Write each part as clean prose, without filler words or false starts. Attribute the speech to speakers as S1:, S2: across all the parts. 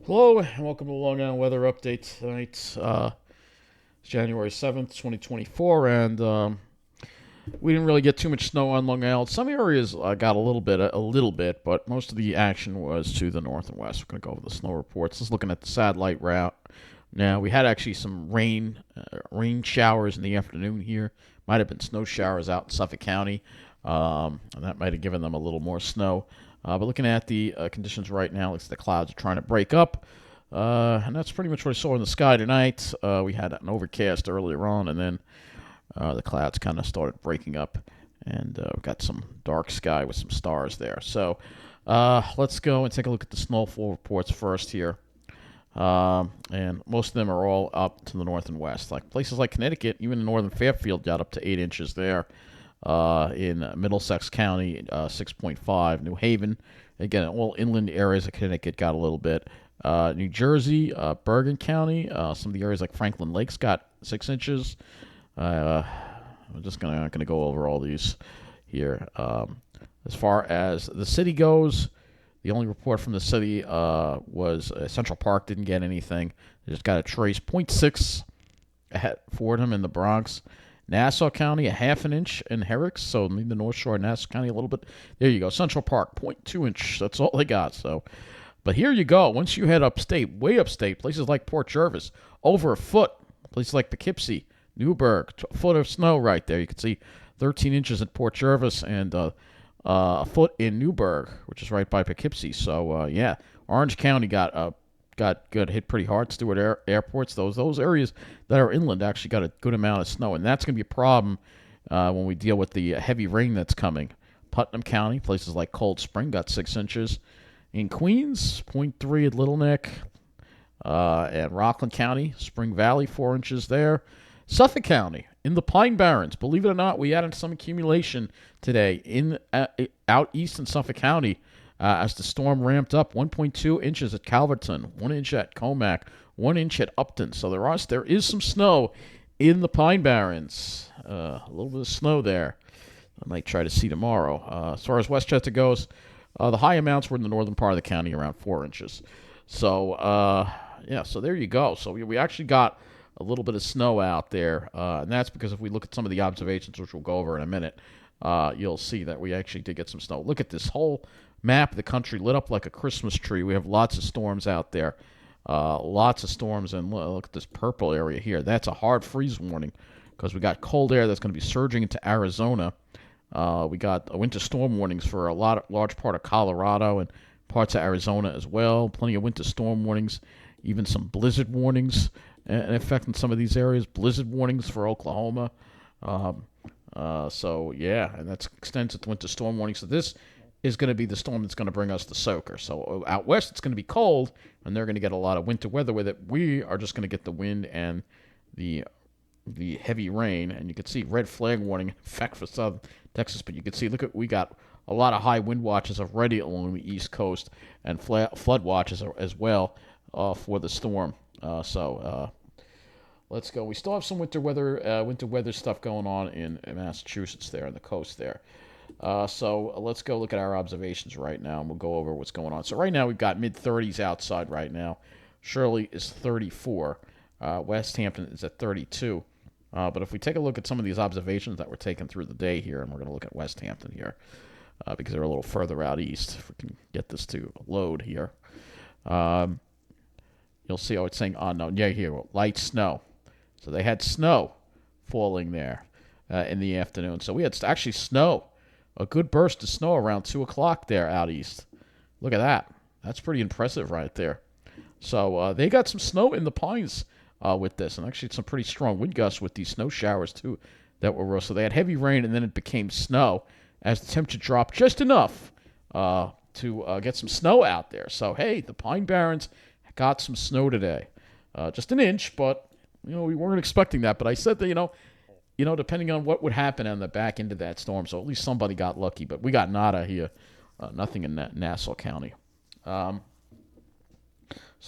S1: Hello, and welcome to the Long Island Weather Update tonight. It's January 7th, 2024, and we didn't really get too much snow on Long Island. Some areas got a little bit, but most of the action was to the north and west. We're going to go over the snow reports. Just looking at the satellite route. Now, we had actually some rain showers in the afternoon here. Might have been snow showers out in Suffolk County, and that might have given them a little more snow. But looking at the conditions right now, looks like the clouds are trying to break up. And that's pretty much what I saw in the sky tonight. We had an overcast earlier on, and then the clouds kind of started breaking up, and we got some dark sky with some stars there. So let's go and take a look at the snowfall reports first here. And most of them are all up to the north and west. Like places like Connecticut, even in northern Fairfield, got up to 8 inches there. In Middlesex County, 6.5. New Haven, again, all inland areas of Connecticut got a little bit. New Jersey, Bergen County, some of the areas like Franklin Lakes got 6 inches. I'm just gonna go over all these here. As far as the city goes, the only report from the city was Central Park didn't get anything. They just got a trace 0.6 at Fordham in the Bronx. Nassau County, a half an inch in Herrick, so maybe the North Shore, Nassau County a little bit. There you go. Central Park, 0.2 inch. That's all they got. So, but here you go. Once you head upstate, way upstate, places like Port Jervis, over a foot. Places like Poughkeepsie, Newburgh, a foot of snow right there. You can see 13 inches at Port Jervis and a foot in Newburgh, which is right by Poughkeepsie. So yeah, Orange County got hit pretty hard. Stewart airports, those areas that are inland actually got a good amount of snow, and that's going to be a problem when we deal with the heavy rain that's coming. Putnam County, places like Cold Spring, got 6 inches. In Queens, zero point 0.3 at Little Neck. And Rockland County, Spring Valley, 4 inches there. Suffolk County, in the Pine Barrens, believe it or not, we had some accumulation today in out east in Suffolk County. As the storm ramped up, 1.2 inches at Calverton, 1 inch at Comac, 1 inch at Upton. So there is some snow in the Pine Barrens. A little bit of snow there. I might try to see tomorrow. As far as Westchester goes, the high amounts were in the northern part of the county, around 4 inches. So, yeah, so there you go. So we actually got a little bit of snow out there, and that's because if we look at some of the observations, which we'll go over in a minute, you'll see that we actually did get some snow. Look at this whole map of the country lit up like a Christmas tree. We have lots of storms out there. Lots of storms, and look at this purple area here. That's a hard freeze warning because we got cold air that's going to be surging into Arizona. We got winter storm warnings for large part of Colorado and parts of Arizona as well. Plenty of winter storm warnings, even some blizzard warnings in effect in some of these areas. Blizzard warnings for Oklahoma. So yeah, and that extends to winter storm warnings. So this is going to be the storm that's going to bring us the soaker. So out west, it's going to be cold, and they're going to get a lot of winter weather with it. We are just going to get the wind and the heavy rain, and you can see red flag warning in effect for southern Texas. But you can see, we got a lot of high wind watches already along the east coast, and flood watches as well for the storm. Let's go. We still have some winter weather stuff going on in Massachusetts there on the coast there. So let's go look at our observations right now, and we'll go over what's going on. So right now we've got mid-30s outside right now. Shirley is 34. West Hampton is at 32. But if we take a look at some of these observations that were taken through the day here, and we're going to look at West Hampton here because they're a little further out east. If we can get this to load here. You'll see how it's saying unknown. Yeah, here, light snow. So they had snow falling there in the afternoon. So we had actually snow. A good burst of snow around 2 o'clock there out east. Look at that. That's pretty impressive right there. So they got some snow in the pines with this, and actually some pretty strong wind gusts with these snow showers too that were real. So they had heavy rain, and then it became snow as the temperature dropped just enough to get some snow out there. So hey, the Pine Barrens got some snow today. Just an inch, but we weren't expecting that. But I said that depending on what would happen on the back end of that storm, so at least somebody got lucky. But we got nada here, nothing in Nassau County. So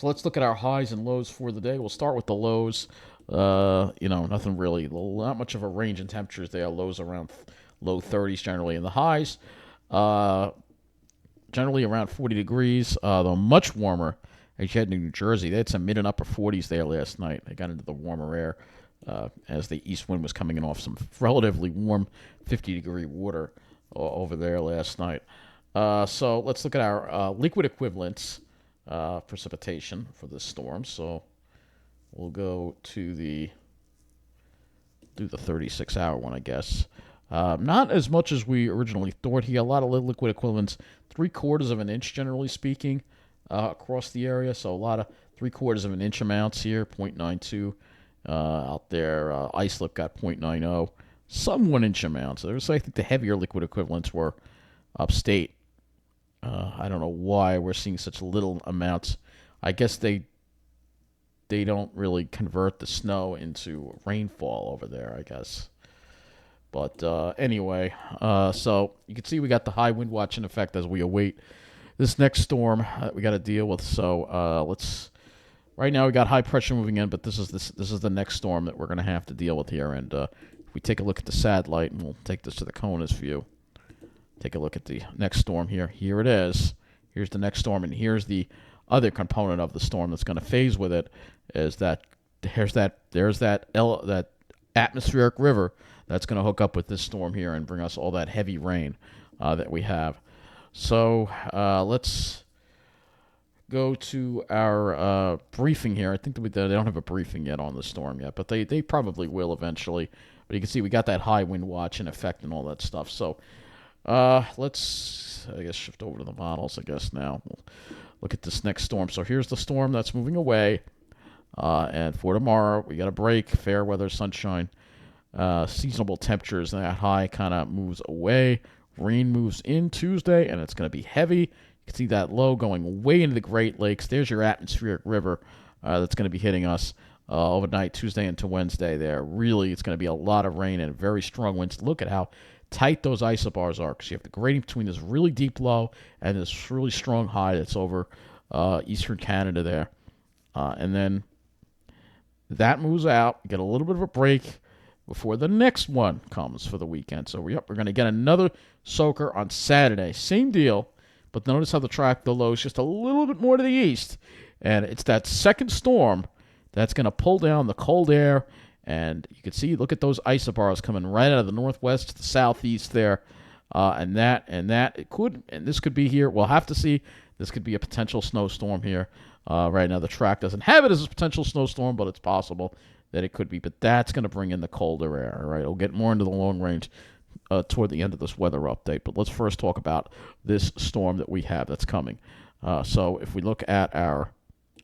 S1: let's look at our highs and lows for the day. We'll start with the lows. Nothing really, not much of a range in temperatures there. Lows around low 30s generally, and the highs generally around 40 degrees, though much warmer as you head to New Jersey. They had some mid and upper 40s there last night. They got into the warmer air as the east wind was coming in off some relatively warm 50-degree water over there last night. So let's look at our liquid equivalents precipitation for this storm. So we'll go to do the 36-hour one, I guess. Not as much as we originally thought here. A lot of liquid equivalents, 3/4 of an inch, generally speaking, across the area. So a lot of 3/4 of an inch amounts here, 0.92 out there. Islip got 0.90, some 1 inch amounts. So I think the heavier liquid equivalents were upstate. I don't know why we're seeing such little amounts. I guess they don't really convert the snow into rainfall over there, I guess. But anyway, so you can see we got the high wind watch in effect as we await this next storm that we got to deal with. So let's. Right now we got high pressure moving in, but this is the next storm that we're going to have to deal with here. And if we take a look at the satellite, and we'll take this to the CONUS view. Take a look at the next storm here. Here it is. Here's the next storm, and here's the other component of the storm that's going to phase with it. Is that there's that atmospheric river that's going to hook up with this storm here and bring us all that heavy rain that we have. So let's go to our briefing here. I think they don't have a briefing yet on the storm yet, but they probably will eventually. But you can see we got that high wind watch in effect and all that stuff. So let's, I guess, shift over to the models, I guess, now. We'll look at this next storm. So here's the storm that's moving away. And for tomorrow, we got a break, fair weather, sunshine, seasonable temperatures. That high kind of moves away. Rain moves in Tuesday, and it's going to be heavy. You can see that low going way into the Great Lakes. There's your atmospheric river that's going to be hitting us overnight, Tuesday into Wednesday there. Really, it's going to be a lot of rain and very strong winds. Look at how tight those isobars are, because you have the gradient between this really deep low and this really strong high that's over eastern Canada there. And then that moves out. You get a little bit of a break before the next one comes for the weekend. So we're going to get another soaker on Saturday. Same deal, but notice how the low is just a little bit more to the east. And it's that second storm that's going to pull down the cold air. And you can see, look at those isobars coming right out of the northwest to the southeast there. This could be here. We'll have to see. This could be a potential snowstorm here. Right now, the track doesn't have it as a potential snowstorm, but it's possible that it could be. But that's going to bring in the colder air. All right, we'll get more into the long range toward the end of this weather update. But let's first talk about this storm that we have that's coming. So if we look at our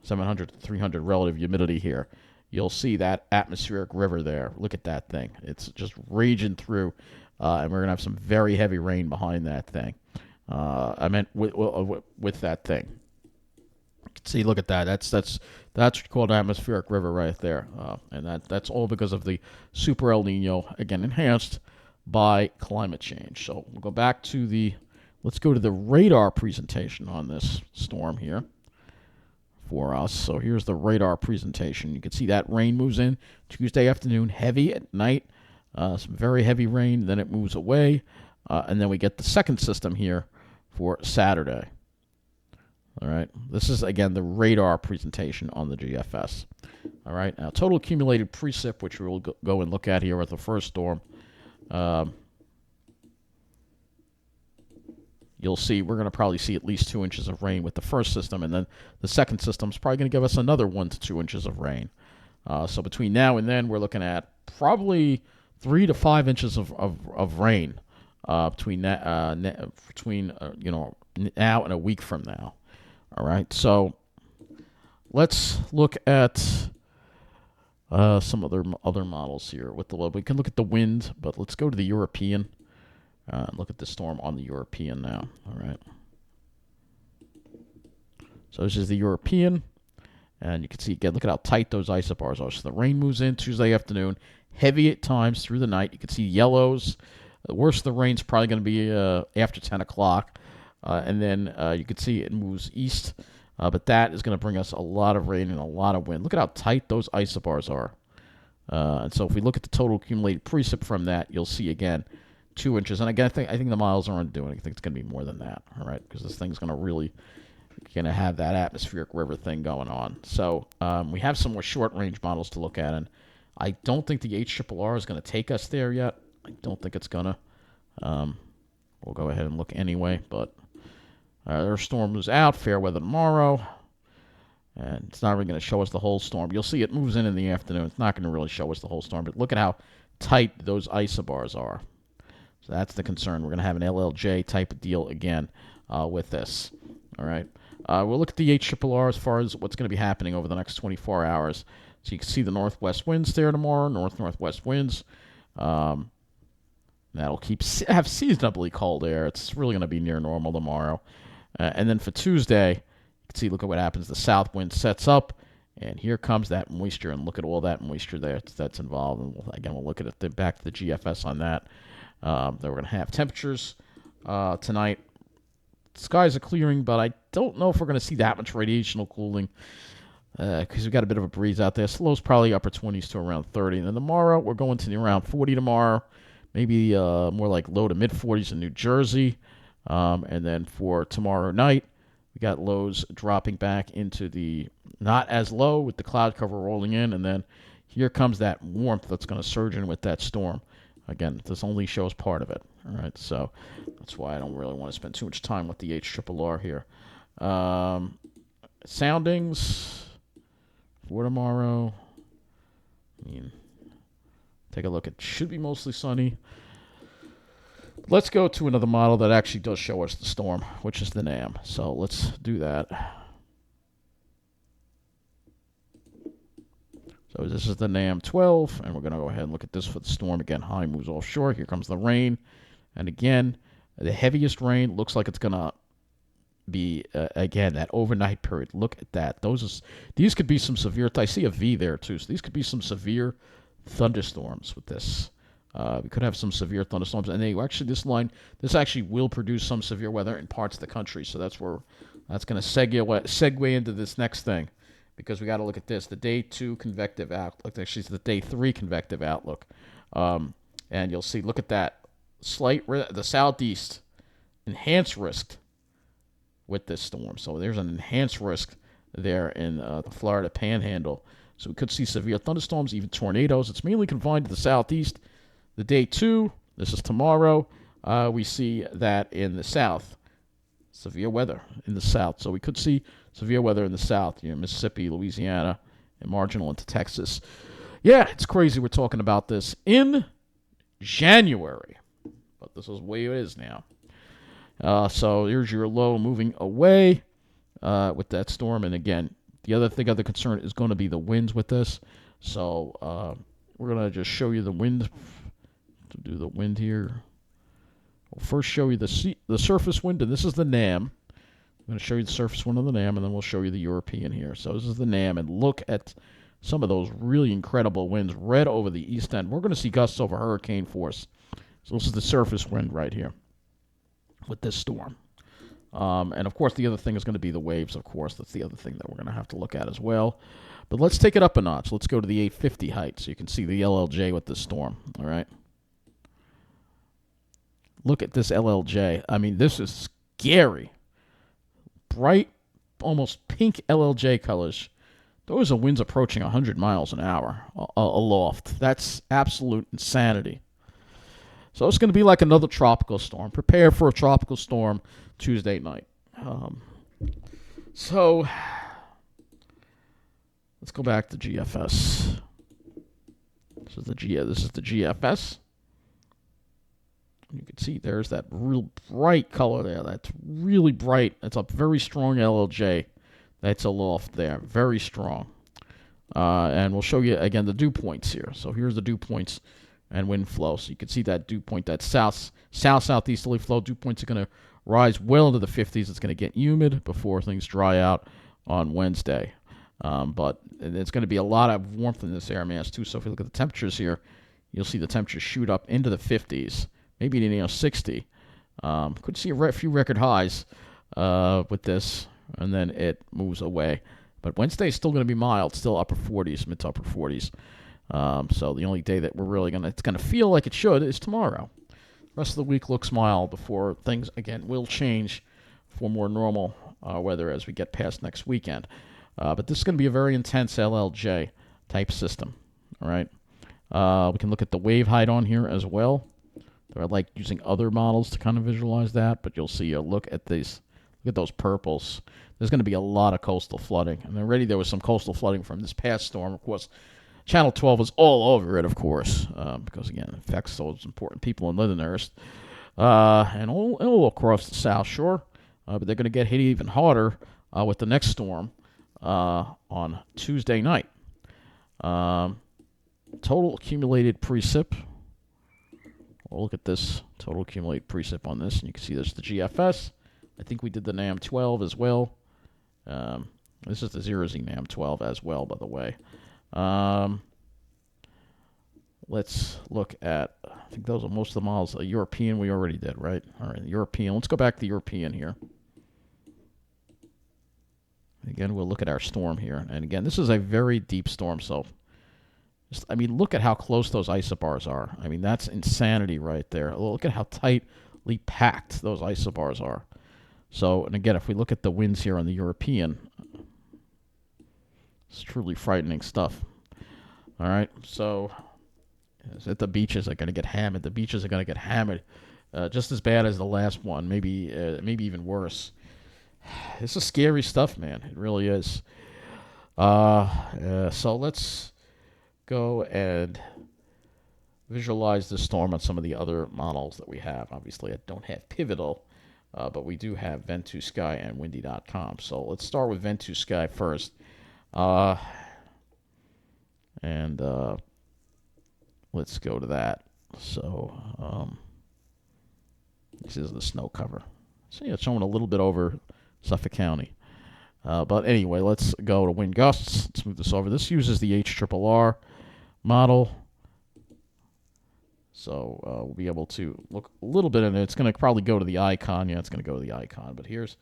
S1: 700 to 300 relative humidity here, you'll see that atmospheric river there. Look at that thing. It's just raging through, and we're going to have some very heavy rain behind that thing. I meant with that thing. See, look at that. That's called atmospheric river right there, and that's all because of the super El Nino, again enhanced by climate change. So we'll go back to let's go to the radar presentation on this storm here for us. So here's the radar presentation. You can see that rain moves in Tuesday afternoon, heavy at night, some very heavy rain. Then it moves away, and then we get the second system here for Saturday. All right, this is, again, the radar presentation on the GFS. All right, now total accumulated precip, which we will go and look at here with the first storm. You'll see we're going to probably see at least 2 inches of rain with the first system, and then the second system is probably going to give us another 1 to 2 inches of rain. So between now and then, we're looking at probably 3 to 5 inches of rain between now and a week from now. All right, so let's look at some other models here with the low. We can look at the wind, but let's go to the European. Look at the storm on the European now. All right. So this is the European, and you can see again. Look at how tight those isobars are. So the rain moves in Tuesday afternoon, heavy at times through the night. You can see yellows. The worst of the rain's probably going to be after 10 o'clock. And then you can see it moves east, but that is going to bring us a lot of rain and a lot of wind. Look at how tight those isobars are. And so if we look at the total accumulated precip from that, you'll see, again, 2 inches. And again, I think the miles aren't doing it. I think it's going to be more than that, all right, because this thing's going to really going to have that atmospheric river thing going on. So we have some more short-range models to look at, and I don't think the HRRR is going to take us there yet. I don't think it's going to. We'll go ahead and look anyway, but their storm moves out, fair weather tomorrow, and it's not really going to show us the whole storm. You'll see it moves in the afternoon. It's not going to really show us the whole storm, but look at how tight those isobars are. So that's the concern. We're going to have an LLJ type of deal again with this. All right. We'll look at the HRRR as far as what's going to be happening over the next 24 hours. So you can see the northwest winds there tomorrow, northwest winds. That'll have seasonably cold air. It's really going to be near normal tomorrow. And then for Tuesday, you can see, look at what happens. The south wind sets up, and here comes that moisture. And look at all that moisture there that's involved. And we'll look at it back to the GFS on that. Then we're going to have temperatures tonight. Skies are clearing, but I don't know if we're going to see that much radiational cooling because we've got a bit of a breeze out there. Slow's probably upper 20s to around 30. And then tomorrow, we're going to around 40 tomorrow, maybe more like low to mid 40s in New Jersey. And then for tomorrow night, we got lows dropping back into the not as low with the cloud cover rolling in. And then here comes that warmth that's going to surge in with that storm. Again, this only shows part of it. All right, so that's why I don't really want to spend too much time with the HRRR here. Soundings for tomorrow. Take a look. It should be mostly sunny. Let's go to another model that actually does show us the storm, which is the NAM. So let's do that. So this is the NAM 12, and we're going to go ahead and look at this for the storm. Again, high moves offshore. Here comes the rain. And again, the heaviest rain looks like it's going to be, again, that overnight period. Look at that. These could be some severe, I see a V there too, so these could be some severe thunderstorms with this. We could have some severe thunderstorms. And this actually will produce some severe weather in parts of the country. So that's going to segue into this next thing. Because we got to look at this, the day 2 convective outlook. Actually, it's the day 3 convective outlook. And you'll see, look at that. The southeast, enhanced risk with this storm. So there's an enhanced risk there in the Florida Panhandle. So we could see severe thunderstorms, even tornadoes. It's mainly confined to the southeast. The day 2, this is tomorrow, we see that in the south. Severe weather in the south. So we could see severe weather in the south, Mississippi, Louisiana, and marginal into Texas. Yeah, it's crazy we're talking about this in January. But this is the way it is now. So here's your low moving away with that storm. And again, the other concern is going to be the winds with this. So we're going to just show you the wind. To do the wind here. We'll first show you the surface wind, and this is the NAM. I'm going to show you the surface wind of the NAM, and then we'll show you the European here. So this is the NAM, and look at some of those really incredible winds right over the east end. We're going to see gusts over hurricane force. So this is the surface wind right here with this storm. And, of course, the other thing is going to be the waves, of course. That's the other thing that we're going to have to look at as well. But let's take it up a notch. Let's go to the 850 height so you can see the LLJ with this storm, all right? Look at this LLJ. I mean, this is scary. Bright, almost pink LLJ colors. Those are winds approaching 100 miles an hour aloft. That's absolute insanity. So it's going to be like another tropical storm. Prepare for a tropical storm Tuesday night. So let's go back to GFS. This is the GFS. You can see there's that real bright color there. That's really bright. That's a very strong LLJ. That's aloft there. Very strong. And we'll show you, again, the dew points here. So here's the dew points and wind flow. So you can see that dew point, that southeasterly flow. Dew points are going to rise well into the 50s. It's going to get humid before things dry out on Wednesday. But there's going to be a lot of warmth in this air mass, too. So if you look at the temperatures here, you'll see the temperatures shoot up into the 50s. Maybe 60. Could see a few record highs with this, and then it moves away. But Wednesday is still going to be mild, still upper 40s, mid to upper 40s. So the only day that it's going to feel like it should is tomorrow. The rest of the week looks mild before things again will change for more normal weather as we get past next weekend. But this is going to be a very intense LLJ type system. All right. We can look at the wave height on here as well. I like using other models to kind of visualize that, but you'll see a look at these. Look at those purples. There's going to be a lot of coastal flooding, and already there was some coastal flooding from this past storm. Of course, Channel 12 was all over it, of course, because again, it affects those important people in Lindenhurst and all across the South Shore. But they're going to get hit even harder with the next storm on Tuesday night. Total accumulated precip. We'll look at this total accumulated precip on this, and you can see there's the GFS. I think we did the NAM 12 as well. This is the 0Z NAM 12 as well, by the way. Let's look at, I think those are most of the models. European we already did, right? All right, European. Let's go back to European here. Again, we'll look at our storm here. And again, this is a very deep storm, so I mean, look at how close those isobars are. I mean, that's insanity right there. Look at how tightly packed those isobars are. So, and again, if we look at the winds here on the European, it's truly frightening stuff. All right, so at the beaches are going to get hammered. The beaches are going to get hammered just as bad as the last one, maybe even worse. This is scary stuff, man. It really is. So let's go and visualize this storm on some of the other models that we have. Obviously, I don't have Pivotal, but we do have Vent2Sky and Windy.com. So let's start with Vent2Sky first. Let's go to that. So this is the snow cover. So yeah, it's showing a little bit over Suffolk County. But anyway, let's go to wind gusts. Let's move this over. This uses the HRRR model. So we'll be able to look a little bit in it. It's going to probably go to the icon. Yeah, it's going to go to the icon. But here's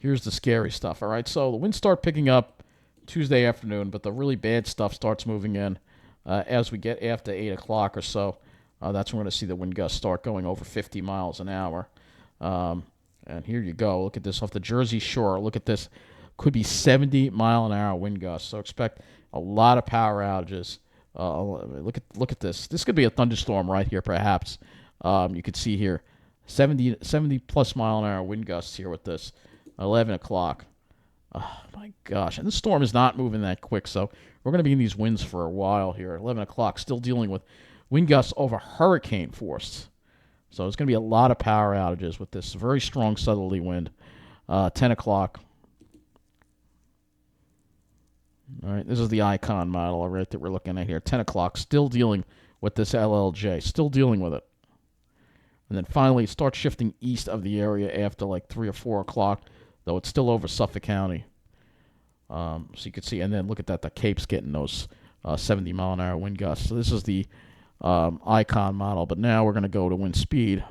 S1: the scary stuff. All right, so the winds start picking up Tuesday afternoon, but the really bad stuff starts moving in as we get after 8 o'clock or so. That's when we're going to see the wind gusts start going over 50 miles an hour. And here you go. Look at this off the Jersey Shore. Look at this. Could be 70-mile-an-hour wind gusts. So expect a lot of power outages. Look at this. This could be a thunderstorm right here, perhaps. You could see here 70-plus mile-an-hour wind gusts here with this. 11 o'clock. Oh, my gosh. And this storm is not moving that quick, so we're going to be in these winds for a while here. 11 o'clock, still dealing with wind gusts over hurricane force. So there's going to be a lot of power outages with this very strong southerly wind. 10 o'clock. All right, this is the icon model, all right, that we're looking at here. 10 o'clock, still dealing with this LLJ, still dealing with it. And then finally it starts shifting east of the area after like 3 or 4 o'clock, though it's still over Suffolk County. So you can see, and then look at that, the Cape's getting those 70-mile-an-hour wind gusts. So this is the icon model, but now we're going to go to wind speed.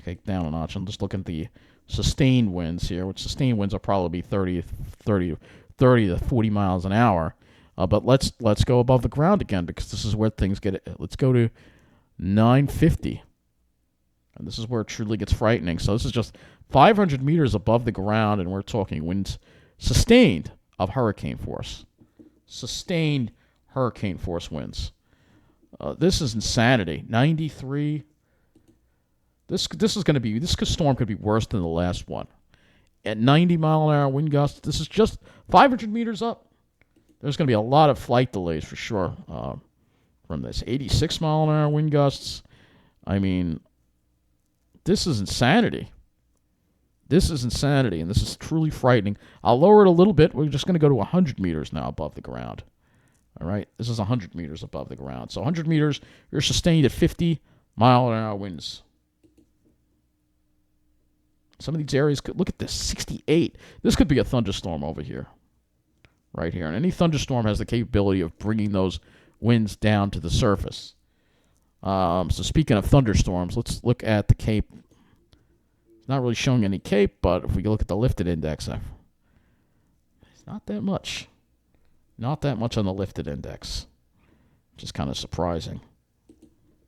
S1: Take down a notch. I'm just looking at the sustained winds here, which sustained winds will probably be 30 to 40 miles an hour. But let's go above the ground again, because this is where things get. Let's go to 950. And this is where it truly gets frightening. So this is just 500 meters above the ground, and we're talking winds sustained of hurricane force. Sustained hurricane force winds. This is insanity. 93. This storm could be worse than the last one. At 90-mile-an-hour wind gusts, this is just 500 meters up. There's going to be a lot of flight delays for sure from this. 86-mile-an-hour wind gusts. I mean, this is insanity. This is insanity, and this is truly frightening. I'll lower it a little bit. We're just going to go to 100 meters now above the ground. All right? This is 100 meters above the ground. So 100 meters, you're sustained at 50-mile-an-hour winds. Some of these areas could, look at this, 68. This could be a thunderstorm over here. Right here. And any thunderstorm has the capability of bringing those winds down to the surface. So speaking of thunderstorms, let's look at the Cape. It's not really showing any Cape, but if we look at the lifted index, it's not that much. Not that much on the lifted index, which is kind of surprising.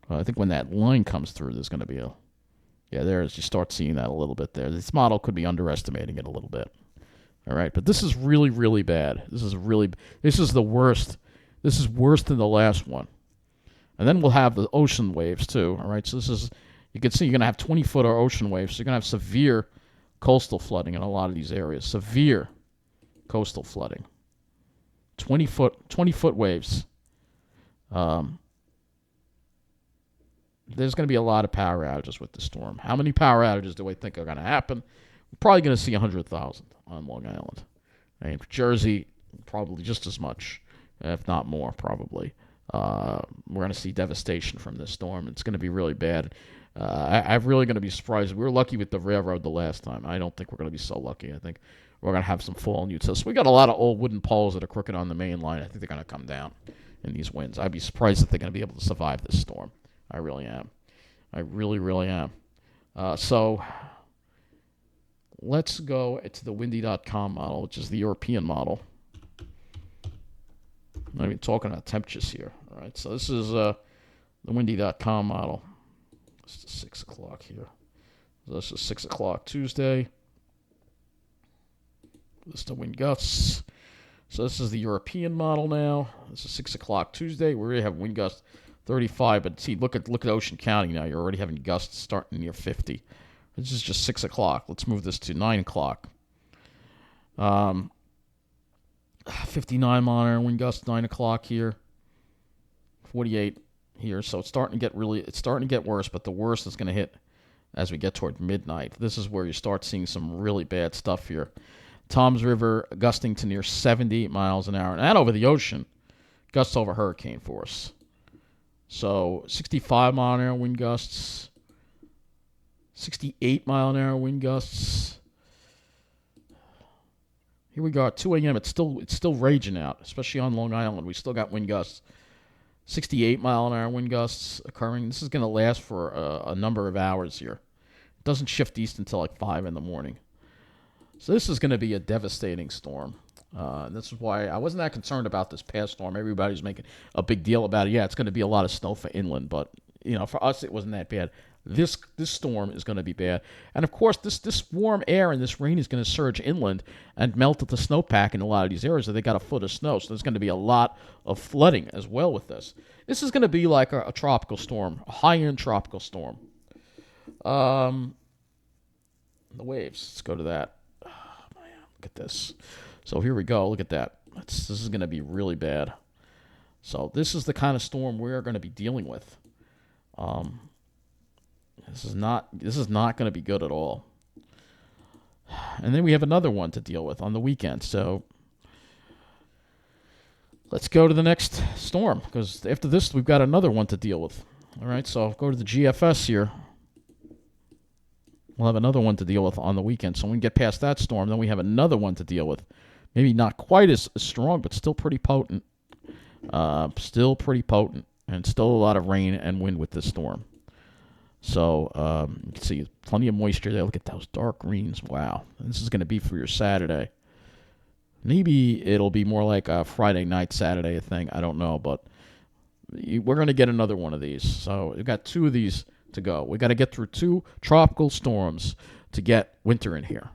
S1: I think when that line comes through, there's going to be a Yeah, there's you start seeing that a little bit there. This model could be underestimating it a little bit. All right, but this is really, really bad. This is the worst. This is worse than the last one. And then we'll have the ocean waves too. All right, so you can see you're going to have 20-foot ocean waves. So you're going to have severe coastal flooding in a lot of these areas. Severe coastal flooding. 20-foot waves. There's going to be a lot of power outages with the storm. How many power outages do I think are going to happen? We're probably going to see 100,000 on Long Island. And Jersey, probably just as much, if not more, probably. We're going to see devastation from this storm. It's going to be really bad. I'm really going to be surprised. We were lucky with the railroad the last time. I don't think we're going to be so lucky. I think we're going to have some fallen utilities. So we got a lot of old wooden poles that are crooked on the main line. I think they're going to come down in these winds. I'd be surprised if they're going to be able to survive this storm. I really am. I really, really am. So let's go to the windy.com model, which is the European model. I'm not even talking about temperatures here. All right, so this is the windy.com model. It's 6 o'clock here. So this is 6 o'clock Tuesday. This is the wind gusts. So this is the European model now. This is 6 o'clock Tuesday. We already have wind gusts 35, but see, look at Ocean County now. You're already having gusts starting near 50. This is just 6 o'clock. Let's move this to 9 o'clock. 59 mile an hour wind gusts 9 o'clock here. 48 here. So it's starting to get worse, but the worst is going to hit as we get toward midnight. This is where you start seeing some really bad stuff here. Toms River gusting to near 70 miles an hour. And that over the ocean, gusts over hurricane force. So 65 mile an hour wind gusts, 68 mile an hour wind gusts. Here we go at 2 a.m. It's still raging out, especially on Long Island. We still got wind gusts. 68 mile an hour wind gusts occurring. This is going to last for a number of hours here. It doesn't shift east until like 5 in the morning. So this is going to be a devastating storm. And this is why I wasn't that concerned about this past storm. Everybody's making a big deal about it. Yeah, it's going to be a lot of snow for inland, but for us it wasn't that bad. This storm is going to be bad, and of course this warm air and this rain is going to surge inland and melt at the snowpack in a lot of these areas. So they got a foot of snow, so there's going to be a lot of flooding as well with this. This is going to be like a tropical storm, a high-end tropical storm. The waves. Let's go to that. Oh, man, look at this. So here we go. Look at that. This is going to be really bad. So this is the kind of storm we're going to be dealing with. This is not going to be good at all. And then we have another one to deal with on the weekend. So let's go to the next storm, because after this we've got another one to deal with. All right, so I'll go to the GFS here. We'll have another one to deal with on the weekend. So when we get past that storm, then we have another one to deal with. Maybe not quite as strong, but still pretty potent. And still a lot of rain and wind with this storm. So you can see plenty of moisture there. Look at those dark greens. Wow. This is going to be for your Saturday. Maybe it'll be more like a Friday night, Saturday thing. I don't know, but we're going to get another one of these. So we've got 2 of these to go. We got to get through 2 tropical storms to get winter in here,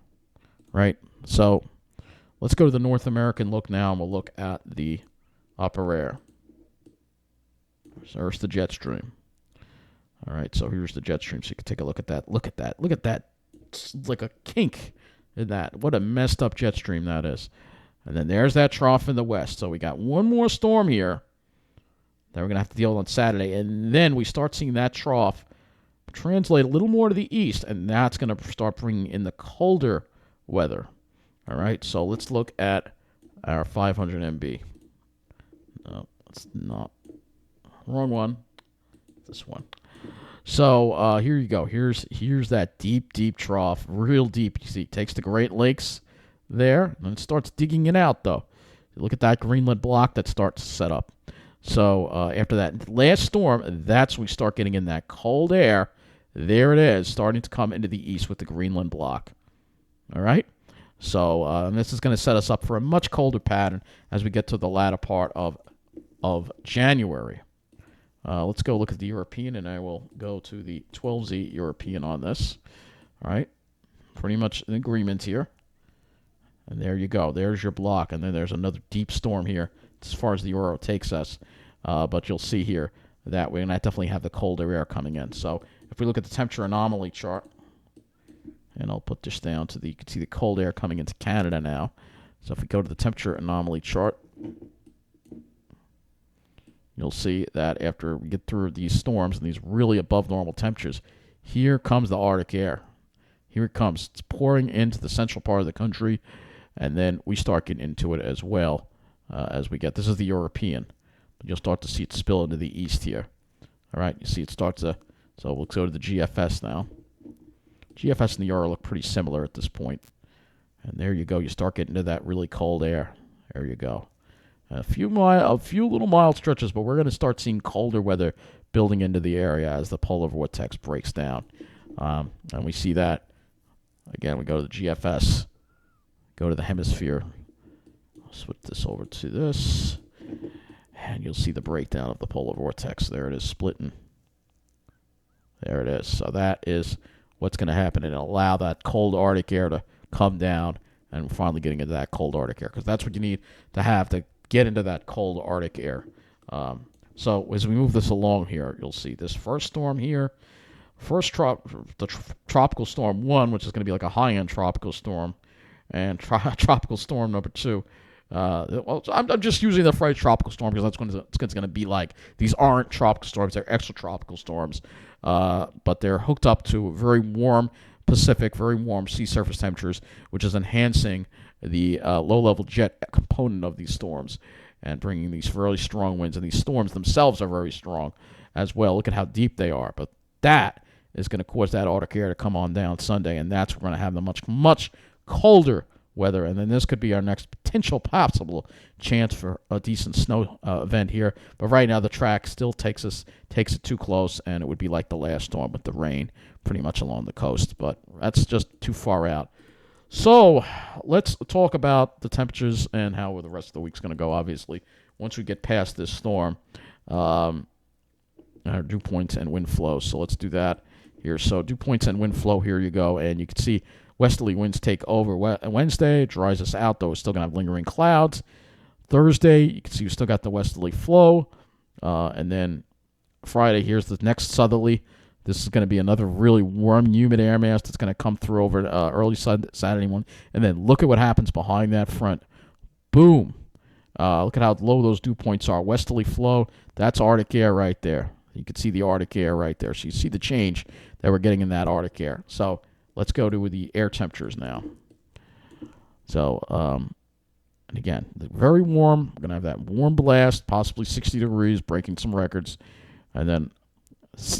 S1: right? So let's go to the North American look now, and we'll look at the upper air. There's the jet stream. All right, so here's the jet stream, so you can take a look at that. Look at that. Look at that. It's like a kink in that. What a messed up jet stream that is. And then there's that trough in the west. So we got one more storm here that we're going to have to deal with on Saturday. And then we start seeing that trough translate a little more to the east, and that's going to start bringing in the colder weather. All right, so let's look at our 500 MB. No, it's not. Wrong one. This one. So here you go. Here's that deep trough, real deep. You see, it takes the Great Lakes there, and it starts digging it out, though. Look at that Greenland block that starts to set up. So after that last storm, that's when we start getting in that cold air. There it is, starting to come into the east with the Greenland block. All right? So this is going to set us up for a much colder pattern as we get to the latter part of January. Let's go look at the European, and I will go to the 12Z European on this. All right, pretty much in agreement here. And there you go. There's your block, and then there's another deep storm here as far as the Euro takes us. But you'll see here that we're going to definitely have the colder air coming in. So if we look at the temperature anomaly chart, and I'll put this down to you can see the cold air coming into Canada now. So if we go to the temperature anomaly chart, you'll see that after we get through these storms and these really above normal temperatures, here comes the Arctic air. Here it comes. It's pouring into the central part of the country, and then we start getting into it as well as we get. This is the European. But you'll start to see it spill into the east here. All right, you see it starts to, so we'll go to the GFS now. GFS and the Euro look pretty similar at this point. And there you go. You start getting into that really cold air. There you go. A few little mild stretches, but we're going to start seeing colder weather building into the area as the polar vortex breaks down. And we see that. Again, we go to the GFS, go to the hemisphere. I'll switch this over to this, and you'll see the breakdown of the polar vortex. There it is, splitting. There it is. So that is what's going to happen, and allow that cold Arctic air to come down, and we're finally getting into that cold Arctic air, because that's what you need to have to get into that cold Arctic air. So as we move this along here, you'll see this first storm here, tropical storm 1, which is going to be like a high-end tropical storm, and tropical storm number 2. Well, I'm just using the phrase tropical storm because that's what it's going to be like. These aren't tropical storms; they're extratropical storms, but they're hooked up to very warm Pacific, very warm sea surface temperatures, which is enhancing the low-level jet component of these storms and bringing these really strong winds. And these storms themselves are very strong as well. Look at how deep they are. But that is going to cause that Arctic air to come on down Sunday, and that's we're going to have the much colder weather. And then this could be our next potential possible chance for a decent snow event here. But right now the track still takes it too close, and it would be like the last storm with the rain pretty much along the coast. But that's just too far out. So let's talk about the temperatures and how the rest of the week's going to go, obviously, once we get past this storm. Our dew points and wind flow. So let's do that here. So dew points and wind flow, here you go. And you can see westerly winds take over Wednesday. It dries us out, though. We're still going to have lingering clouds. Thursday, you can see we still got the westerly flow. And then Friday, here's the next southerly. This is going to be another really warm, humid air mass that's going to come through over early Saturday morning. And then look at what happens behind that front. Boom. Look at how low those dew points are. Westerly flow, that's Arctic air right there. You can see the Arctic air right there. So you see the change that we're getting in that Arctic air. So let's go to the air temperatures now. So, and again, very warm. We're going to have that warm blast, possibly 60 degrees, breaking some records. And then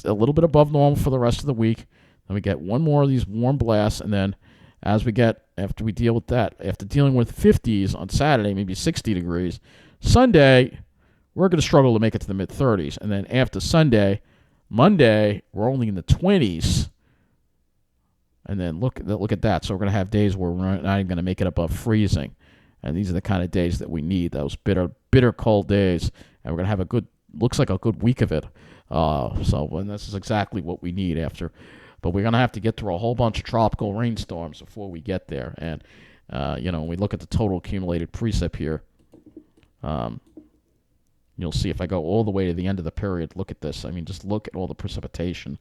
S1: a little bit above normal for the rest of the week. Then we get one more of these warm blasts, and then after we deal with that, after dealing with 50s on Saturday, maybe 60 degrees, Sunday, we're going to struggle to make it to the mid-30s. And then after Sunday, Monday, we're only in the 20s. And then look at that. So we're going to have days where we're not even going to make it above freezing. And these are the kind of days that we need, those bitter cold days. And we're going to have looks like a good week of it. And this is exactly what we need after. But we're going to have to get through a whole bunch of tropical rainstorms before we get there. And, when we look at the total accumulated precip here, you'll see if I go all the way to the end of the period, look at this. I mean, just look at all the precipitation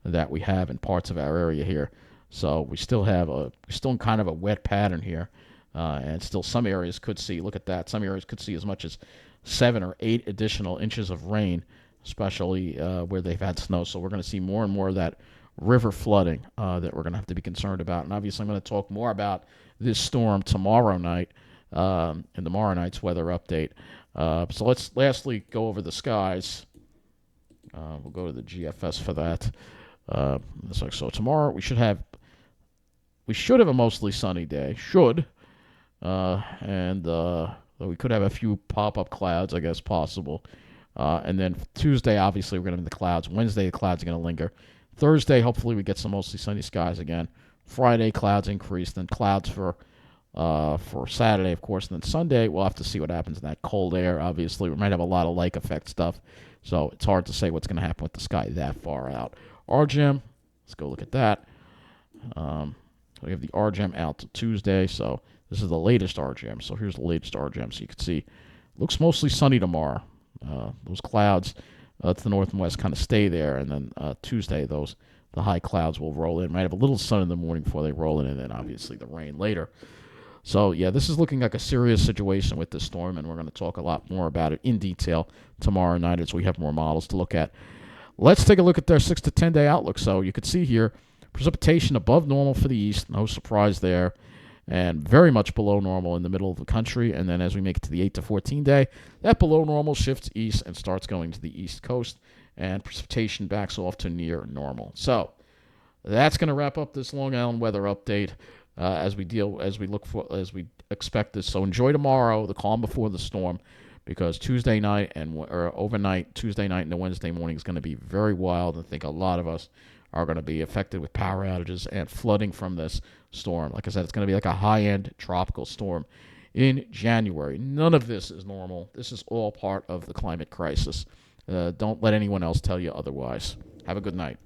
S1: that we have in parts of our area here. So we're still in kind of a wet pattern here. And still some areas could see, look at that, some areas could see as much as 7 or 8 additional inches of rain, especially where they've had snow. So we're going to see more and more of that river flooding that we're going to have to be concerned about. And obviously I'm going to talk more about this storm tomorrow night in tomorrow night's weather update. So let's lastly go over the skies. We'll go to the GFS for that. So tomorrow we should have a mostly sunny day. And we could have a few pop-up clouds, I guess, possible. And then Tuesday, obviously, we're going to have the clouds. Wednesday, the clouds are going to linger. Thursday, hopefully, we get some mostly sunny skies again. Friday, clouds increase. Then clouds for for Saturday, of course. And then Sunday, we'll have to see what happens in that cold air. Obviously, we might have a lot of lake effect stuff, so it's hard to say what's going to happen with the sky that far out. RGEM, let's go look at that. We have the RGEM out to Tuesday, so this is the latest RGEM. So here's the latest RGEM, so you can see looks mostly sunny tomorrow. Those clouds to the north and west kind of stay there, and then Tuesday, the high clouds will roll in. Might have a little sun in the morning before they roll in, and then obviously the rain later. So, yeah, this is looking like a serious situation with this storm, and we're going to talk a lot more about it in detail tomorrow night as we have more models to look at. Let's take a look at their 6 to 10 day outlook. So you can see here, precipitation above normal for the east, no surprise there, and very much below normal in the middle of the country. And then as we make it to the 8 to 14 day, that below normal shifts east and starts going to the east coast, and precipitation backs off to near normal. So that's going to wrap up this Long Island weather update as we expect this. So enjoy tomorrow, the calm before the storm, because Tuesday night or overnight, Tuesday night into Wednesday morning is going to be very wild. I think a lot of us are going to be affected with power outages and flooding from this storm. Like I said, it's going to be like a high-end tropical storm in January. None of this is normal. This is all part of the climate crisis. Don't let anyone else tell you otherwise. Have a good night.